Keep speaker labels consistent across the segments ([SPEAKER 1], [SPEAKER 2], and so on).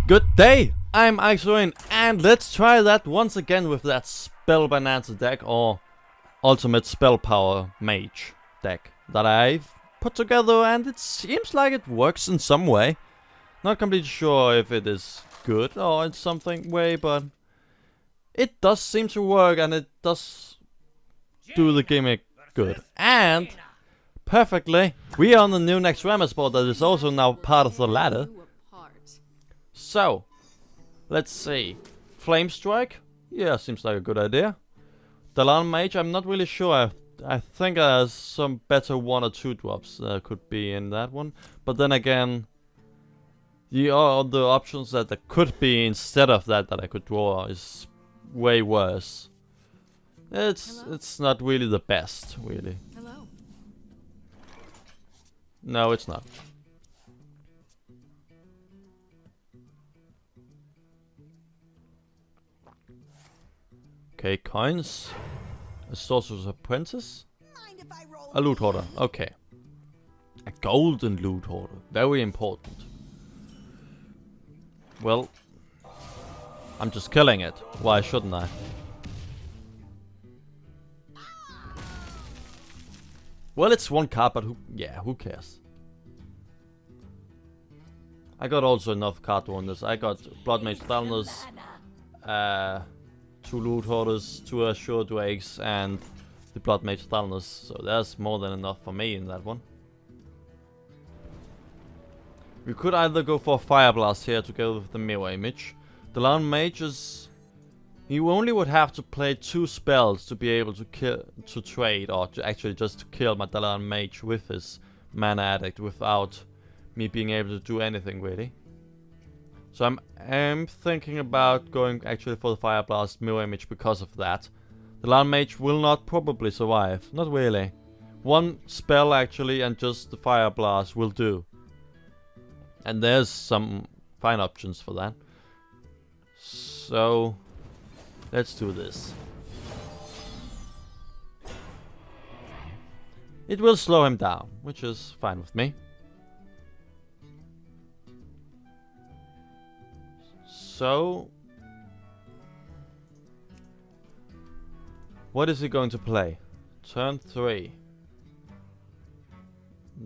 [SPEAKER 1] Good day, I'm Ikslorin, and let's try that once again with that Spell Bonanza deck, or Ultimate Spellpower Mage deck that I've put together, and it seems like it works in some way. Not completely sure if it is good or in something way, but it does seem to work, and it does do the gimmick good. And perfectly, we are on the new next Rammer spot that is also now part of the ladder. So, let's see. Flame Strike? Yeah, seems like a good idea. Dalan Mage, I'm not really sure. I think there's some better 1 or 2 drops could be in that one. But then again, the other options that there could be instead of that I could draw is way worse. It's not really the best, really.
[SPEAKER 2] Hello.
[SPEAKER 1] No, it's not. Okay, coins. A Sorcerer's Apprentice. A loot hoarder. Okay. A golden loot hoarder. Very important. Well, I'm just killing it. Why shouldn't I? Well, it's 1 card, but who cares? I got also enough card on this. I got Blood Mage Thalnos, 2 loot hoarders, 2 assured drakes, and the Blood Mage Thalnos. So there's more than enough for me in that one. We could either go for a Fire Blast here to go with the Mirror Image. The Dalan Mage is... he only would have to play 2 spells to be able to trade, or to actually just to kill my Dalan Mage with his Mana Addict without me being able to do anything really. So I'm thinking about going actually for the Fire Blast Mirror Image because of that. The Dalan Mage will not probably survive, not really. 1 spell actually and just the Fire Blast will do. And there's some fine options for that. So let's do this. It will slow him down, which is fine with me. So, what is he going to play? Turn 3.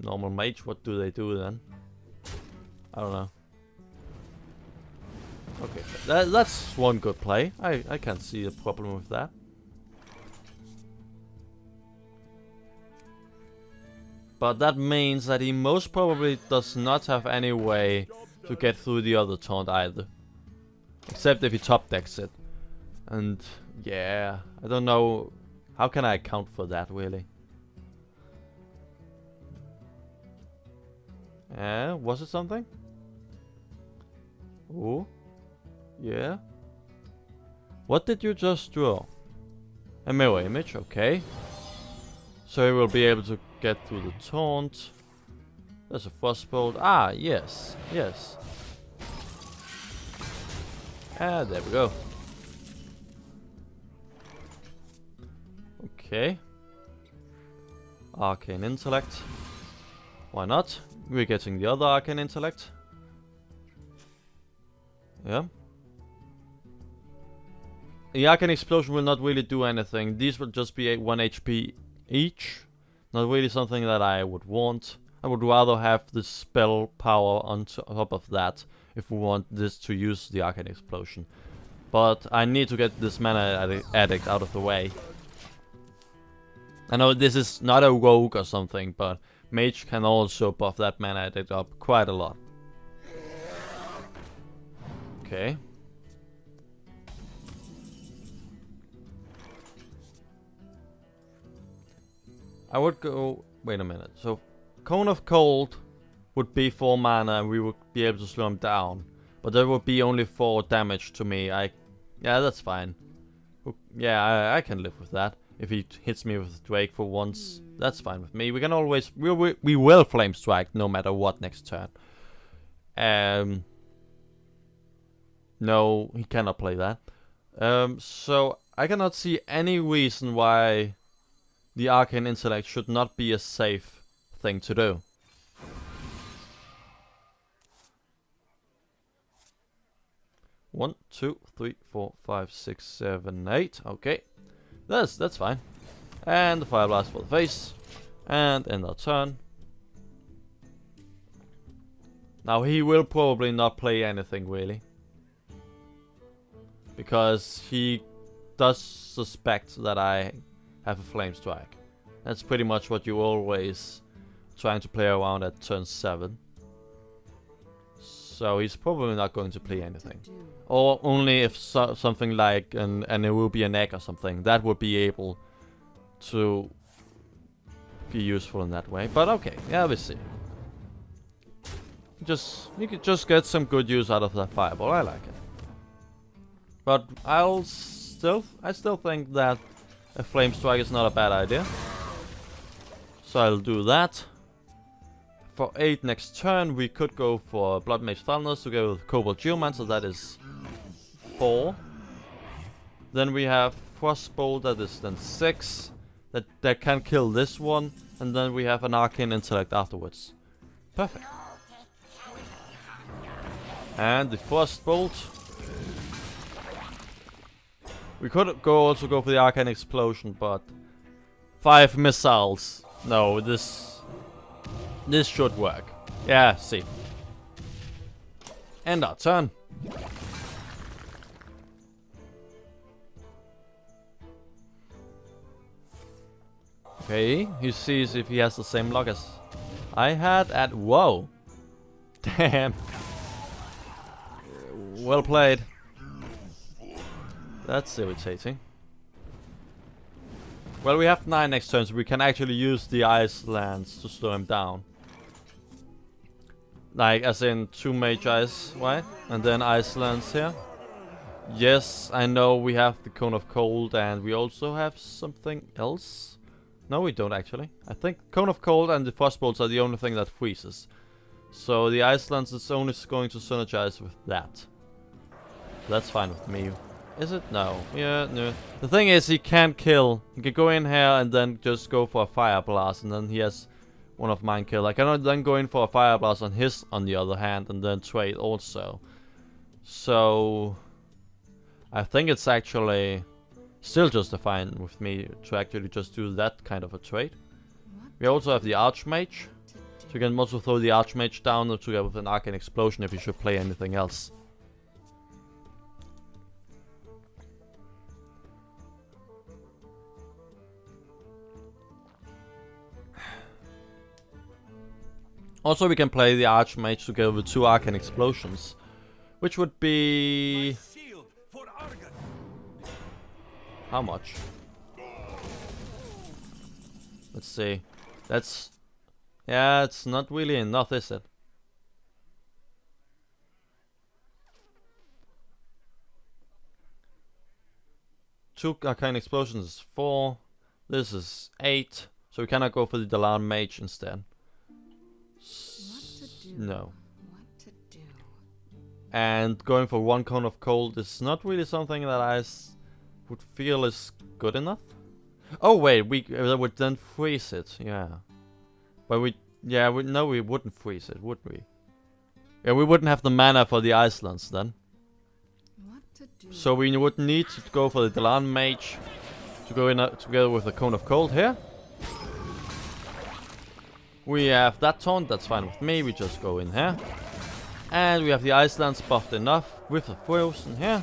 [SPEAKER 1] Normal mage, what do they do then? I don't know. Okay, that's 1 good play. I can't see a problem with that. But that means that he most probably does not have any way to get through the other taunt either. Except if he top decks it. And yeah, I don't know. How can I account for that really? Was it something? Oh. Yeah. What did you just draw? A mirror image, okay. So he will be able to get through the taunt. There's a frostbolt. Ah, yes. Yes. Ah, there we go. Okay. Arcane Intellect. Why not? We're getting the other Arcane Intellect. Yeah. The Arcane Explosion will not really do anything. These will just be 1 HP each. Not really something that I would want. I would rather have the spell power on top of that if we want this to use the Arcane Explosion. But I need to get this Mana Addict out of the way. I know this is not a rogue or something, but Mage can also buff that Mana Addict up quite a lot. Okay. I would go... wait a minute. So, Cone of Cold would be 4 mana and we would be able to slow him down. But that would be only 4 damage to me. Yeah, that's fine. Yeah, I can live with that. If he hits me with Drake for once, that's fine with me. We can always... we will Flame Strike no matter what next turn. No, he cannot play that. So, I cannot see any reason why the Arcane Intellect should not be a safe thing to do. 1, 2, 3, 4, 5, 6, 7, 8. Okay. That's fine. And the Fire Blast for the face. And end our turn. Now he will probably not play anything really. Because he does suspect that I have a Flame Strike. That's pretty much what you always trying to play around at turn 7. So he's probably not going to play anything. Or only if something like an Erubian Egg or something. That would be able to be useful in that way. But okay, yeah, we'll see. You could just get some good use out of that Fireball. I like it. But I still think that a Flame Strike is not a bad idea. So I'll do that. For 8 next turn, we could go for Blood Mage Thunders to go with Cobalt Geomancer, that is 4. Then we have Frostbolt, that is then 6. That can kill this one. And then we have an Arcane Intellect afterwards. Perfect. And the Frostbolt. We could also go for the Arcane Explosion, but 5 missiles. No, this should work. Yeah, see. End our turn. Okay, he sees if he has the same luck as I had at... Whoa. Damn. Well played. That's irritating. Well, we have 9 next turn, so we can actually use the Ice Lands to slow him down. Like, as in 2 Mage Ice, right? And then Ice Lands here. Yes, I know we have the Cone of Cold, and we also have something else. No, we don't actually. I think Cone of Cold and the Frostbolts are the only thing that freezes. So the Ice Lands is only going to synergize with that. That's fine with me. Is it? No. Yeah, no. The thing is, he can't kill. He can go in here and then just go for a Fire Blast, and then he has one of mine killed. I cannot then go in for a Fire Blast on his, on the other hand, and then trade also. So I think it's actually still justifying with me to actually just do that kind of a trade. We also have the Archmage. So you can also throw the Archmage down together with an Arcane Explosion if you should play anything else. Also, we can play the Archmage together with 2 Arcane Explosions, which would be... How much? Let's see. That's... Yeah, it's not really enough, is it? Two Arcane Explosions is 4. This is 8. So we cannot go for the Dalan Mage instead. No. And going for 1 Cone of Cold is not really something that I would feel is good enough. Oh wait, that would then freeze it, yeah. But we wouldn't freeze it, would we? Yeah, we wouldn't have the mana for the Icelands then. So we would need to go for the Dalan Mage to go in together with the Cone of Cold here. We have that taunt, that's fine with me, we just go in here. And we have the Icelands buffed enough with the Frozen here.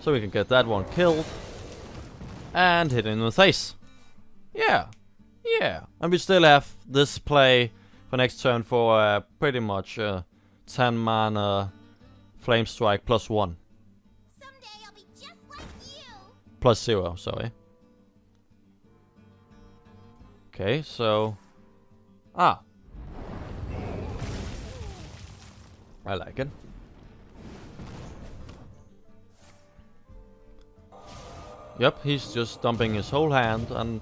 [SPEAKER 1] So we can get that one killed. And hit it in the face. Yeah. Yeah. And we still have this play for next turn for pretty much 10 mana Flame Strike plus 1.
[SPEAKER 2] Someday I'll be just like you.
[SPEAKER 1] Plus 0, sorry. Okay, so... Ah. I like it. Yep, he's just dumping his whole hand, and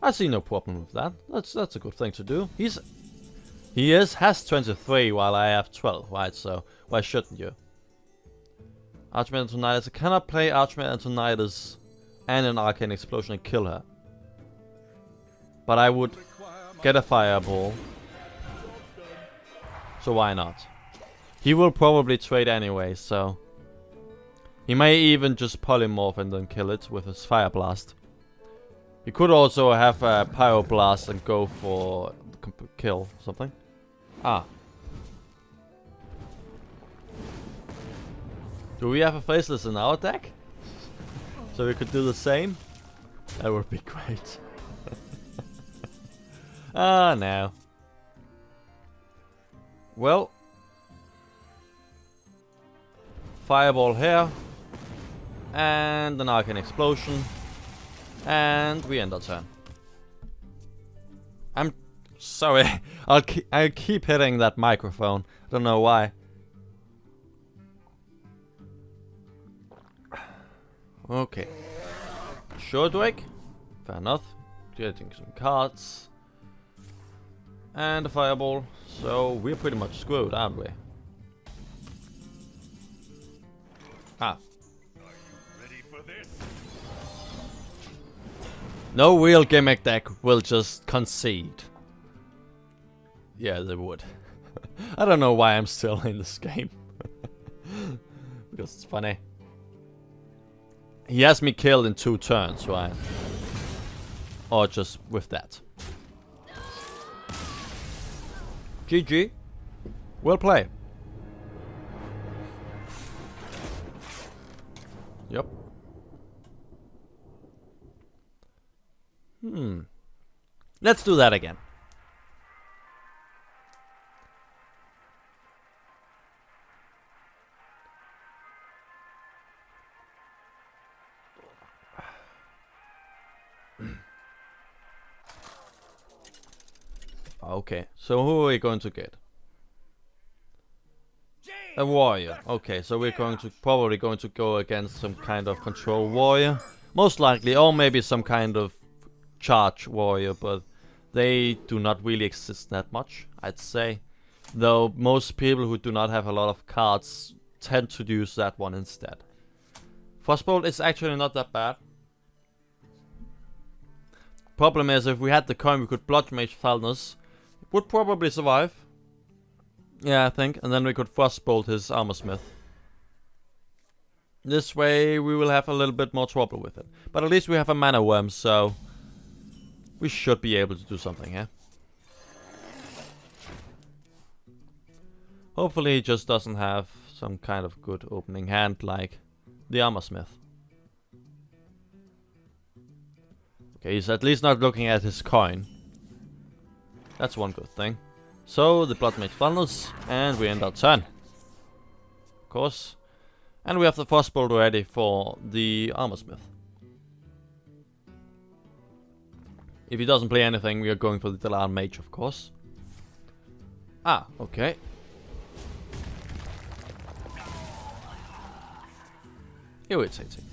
[SPEAKER 1] I see no problem with that. That's a good thing to do. He has 23 while I have 12, right? So why shouldn't you? Archmage Antonidas. I cannot play Archmage Antonidas and an Arcane Explosion and kill her. But I would get a Fireball. So why not? He will probably trade anyway, so He may even just polymorph and then kill it with his Fire Blast. He could also have a Pyro Blast and go for kill something. Ah. Do we have a Faceless in our deck? So we could do the same? That would be great. Ah, no. Well. Fireball here. And an Arcane Explosion. And we end our turn. I'm sorry. I keep hitting that microphone. I don't know why. Okay. Sure, Drake. Fair enough. Getting some cards. And a fireball. So we're pretty much screwed, aren't we? Ah. No real Gimmick deck will just concede. Yeah, they would. I don't know why I'm still in this game. Because it's funny. He has me killed in 2 turns, right? Or just with that. GG. Well played. Yep. Let's do that again. Okay, so who are we going to get? A warrior. Okay, so we're probably going to go against some kind of control warrior. Most likely, or maybe some kind of charge warrior, but they do not really exist that much, I'd say. Though most people who do not have a lot of cards tend to use that one instead. Frostbolt is actually not that bad. Problem is, if we had the coin, we could Blood Mage Falnus. Would probably survive. Yeah, I think. And then we could Frostbolt his Armorsmith. This way we will have a little bit more trouble with it. But at least we have a Mana Worm, so we should be able to do something here. Hopefully he just doesn't have some kind of good opening hand like the Armorsmith. Okay, he's at least not looking at his coin. That's one good thing. So, the Blood Mage Falnus, and we end our turn. Of course. And we have the Frostbolt ready for the Armorsmith. If he doesn't play anything, we are going for the Delar Mage, of course. Ah, okay. Irritating.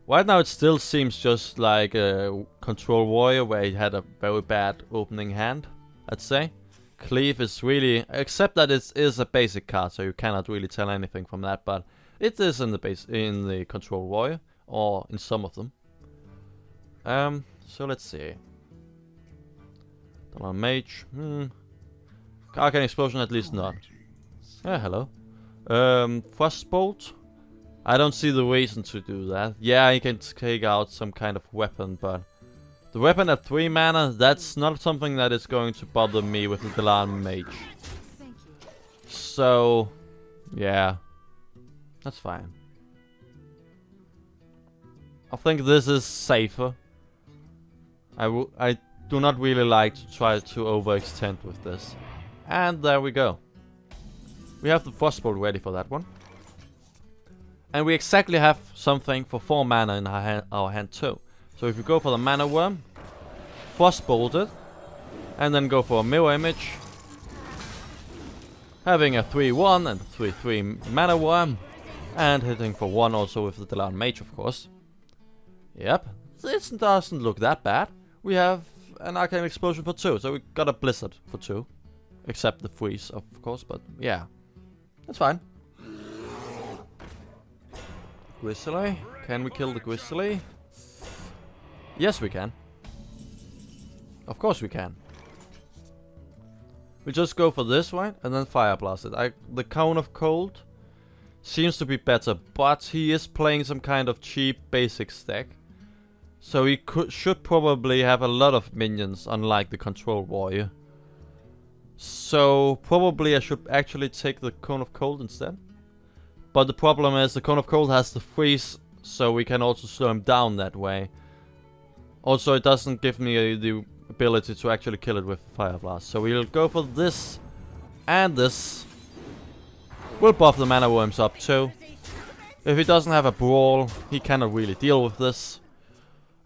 [SPEAKER 1] Right now it still seems just like a Control Warrior where he had a very bad opening hand, I'd say. Cleave is really, except that it is a basic card, so you cannot really tell anything from that, but it is in the Control Warrior, or in some of them. So let's see. Dollar Mage, Arcane Explosion at least not. Yeah, hello. Frostbolt. I don't see the reason to do that. Yeah, you can take out some kind of weapon, but the weapon at 3 mana, that's not something that is going to bother me with the Delar Mage. So, yeah, that's fine. I think this is safer. I do not really like to try to overextend with this. And there we go. We have the Frostbolt ready for that one. And we exactly have something for 4 mana in our hand too. So if we go for the Mana Worm, Frostbolt it, and then go for a Mirror Image, having a 3-1 and 3-3 Mana Worm, and hitting for 1 also with the Delar Mage, of course. Yep, this doesn't look that bad. We have an Arcane Explosion for 2, so we got a Blizzard for 2. Except the freeze, of course, but yeah, that's fine. Grizzly? Can we kill the Grizzly? Yes, we can. Of course we can. We just go for this, right? And then Fire Blast it. The Cone of Cold seems to be better, but he is playing some kind of cheap basic stack. So he should probably have a lot of minions, unlike the Control Warrior. So probably I should actually take the Cone of Cold instead. But the problem is the Cone of Cold has the freeze, so we can also slow him down that way. Also, it doesn't give me the ability to actually kill it with Fire Blast. So we'll go for this and this. We'll buff the Mana Worms up too. If he doesn't have a Brawl, he cannot really deal with this.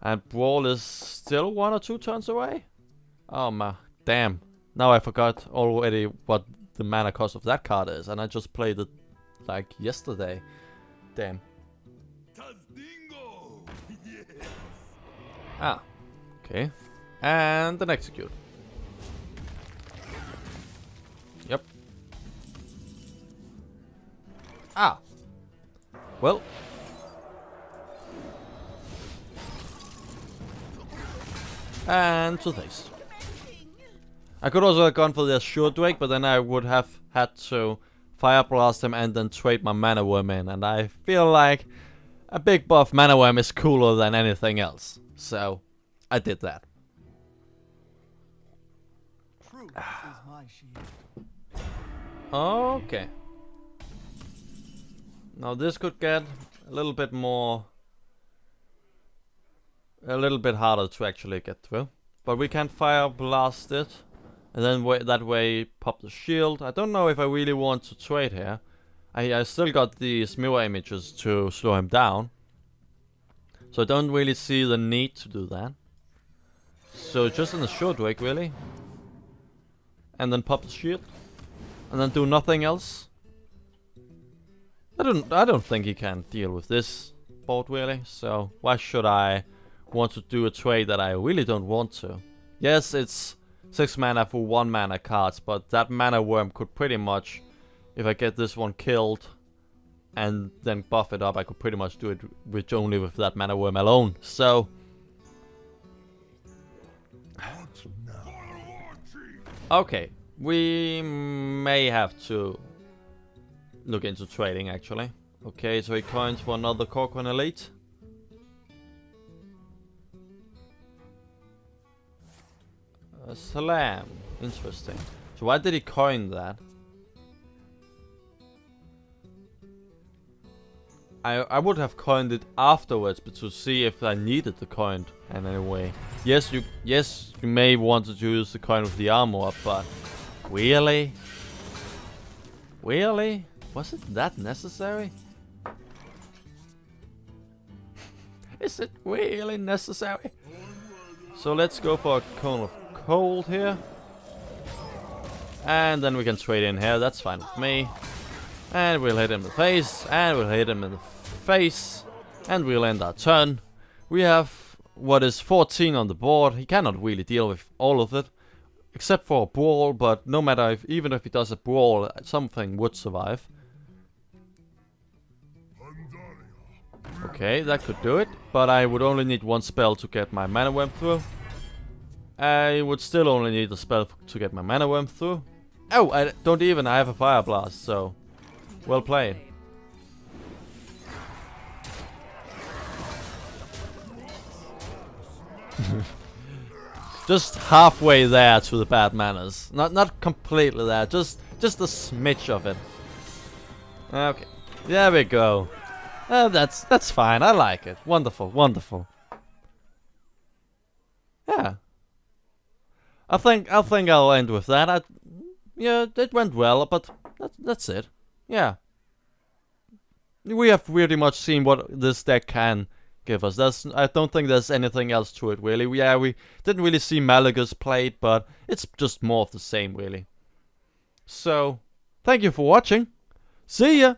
[SPEAKER 1] And Brawl is still 1 or 2 turns away? Oh my, damn. Now I forgot already what the mana cost of that card is. And I just played it like yesterday. Damn. Ah, okay. And then execute. Yep. Ah. Well. And to face. I could also have gone for the Assured Drake, but then I would have had to Fire Blast him and then trade my Mana Worm in. And I feel like a big buff Mana Worm is cooler than anything else. So, I did that.
[SPEAKER 3] Truth is my shield.
[SPEAKER 1] Okay. Now this could get a little bit more... a little bit harder to actually get through. But we can Fire Blast it. And then that way pop the shield. I don't know if I really want to trade here. I still got these mirror images to slow him down. So I don't really see the need to do that. So just in the short wake really. And then pop the shield. And then do nothing else. I don't think he can deal with this board really. So why should I want to do a trade that I really don't want to? Yes, it's 6 mana for 1 mana cards, but that Mana Worm could pretty much, if I get this one killed and then buff it up, I could pretty much do it with only with that Mana Worm alone. So okay, we may have to look into trading actually. Okay, so he coins for another Corcoran Elite. A Slam, interesting. So why did he coin that? I would have coined it afterwards, but to see if I needed the coin in any way. Yes, you may want to use the coin with the armor up, but really? Really? Was it that necessary? Is it really necessary? So let's go for a Cone of Cold here. And then we can trade in here, that's fine with me. And we'll hit him in the face, and we'll hit him in the face. And we'll end our turn. We have what is 14 on the board. He cannot really deal with all of it. Except for a Brawl, but no matter if, even if he does a Brawl, something would survive. Okay, that could do it, but I would only need 1 spell to get my Mana Worm through. I would still only need a spell to get my Mana Worm through. Oh, I have a Fire Blast, so well played. Just halfway there to the bad manners. Not completely there, just a smidge of it. Okay, there we go. That's fine. I like it. Wonderful, wonderful. Yeah. I think I'll end with that. Yeah, it went well, but that's it. Yeah. We have pretty much seen what this deck can give us. I don't think there's anything else to it really. We didn't really see Malagus played, but it's just more of the same really. So, thank you for watching. See ya!